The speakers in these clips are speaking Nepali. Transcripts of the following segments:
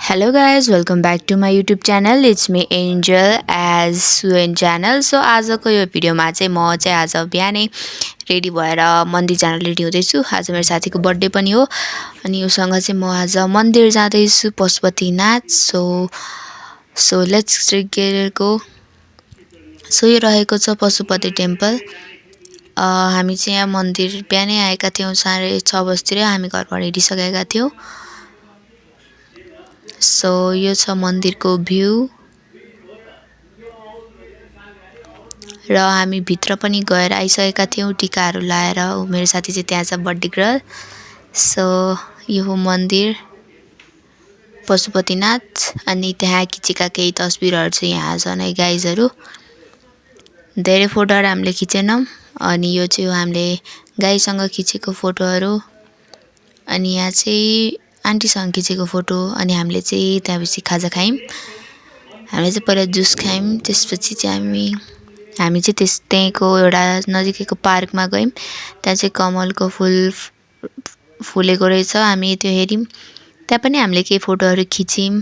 Hello guys, welcome back to my YouTube channel. It's me Angel as Suan channel. So आजको यो भिडियोमा चाहिँ म चाहिँ आज बिहानै रेडी भएर मन्दिर जान रेडी हुँदैछु। आज मेरो साथीको बर्थडे पनि हो अनि उसँग चाहिँ म आज मन्दिर जाँदैछु Pashupatinath. So let's get go. So यो रहेको छ पशुपति टेम्पल। हामी चाहिँ यहाँ मन्दिर बिहानै आएका थियौँ 6:30 बजेतिर हामी घरबाट हिँडिसकेका थियौँ। सो यो छ मन्दिरको भ्यू र हामी भित्र पनि गएर आइसकेका थियौँ टिकाहरू लाएर। मेरो साथी चाहिँ त्यहाँ छ बर्थडे गर्ल। सो यो हो मन्दिर पशुपतिनाथ अनि त्यहाँ खिचेका केही तस्बिरहरू चाहिँ यहाँ छन् है गाइजहरू। धेरै फोटोहरू हामीले खिचेनौँ अनि यो चाहिँ हामीले गाईसँग खिचेको फोटोहरू अनि यहाँ चाहिँ आन्टीसँग खिचेको फोटो अनि हामीले चाहिँ त्यहाँपछि खाजा खायौँ। हामीले चाहिँ पहिला जुस खायौँ, त्यसपछि चाहिँ हामी चाहिँ त्यहीँको एउटा नजिकैको पार्कमा गयौँ। त्यहाँ चाहिँ कमलको फुल फुलेको रहेछ, हामी त्यो हेऱ्यौँ। त्यहाँ पनि हामीले केही फोटोहरू खिच्यौँ।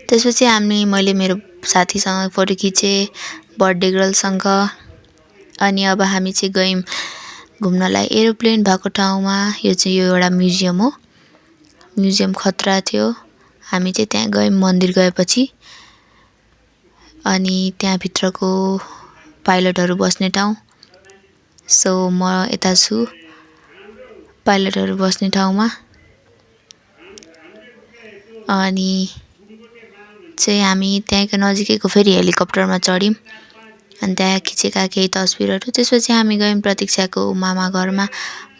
त्यसपछि मैले मेरो साथीसँग फोटो खिचेँ बर्थडे गर्लसँग। अनि अब हामी चाहिँ गयौँ घुम्नलाई एरोप्लेन भएको ठाउँमा। यो चाहिँ एउटा म्युजियम हो, म्युजियम खतरा थियो। हामी चाहिँ त्यहाँ गयौँ मन्दिर गएपछि। अनि त्यहाँ भित्रको पाइलटहरू बस्ने ठाउँ। सो म यता छु पाइलटहरू बस्ने ठाउँमा। अनि चाहिँ हामी त्यहाँको नजिकैको फेरि हेलिकप्टरमा चढ्यौँ अनि त्यहाँ खिचेका केही तस्बिरहरू। त्यसपछि हामी गयौँ प्रतीक्षाको मामा घरमा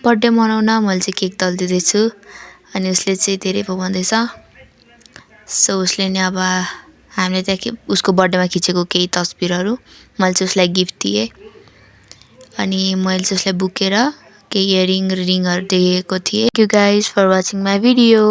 बर्थडे मनाउन। मैले चाहिँ केक दल्दिँदैछु अनि उसले चाहिँ धेरै पो भन्दैछ। सो उसले नि अब हामीले त्यहाँ उसको बर्थडेमा खिचेको केही तस्बिरहरू मैले चाहिँ उसलाई गिफ्ट दिएँ। अनि मैले चाहिँ उसलाई बोकेर केही रिङहरू दिएको थिएँ। Thank you guys for watching my video.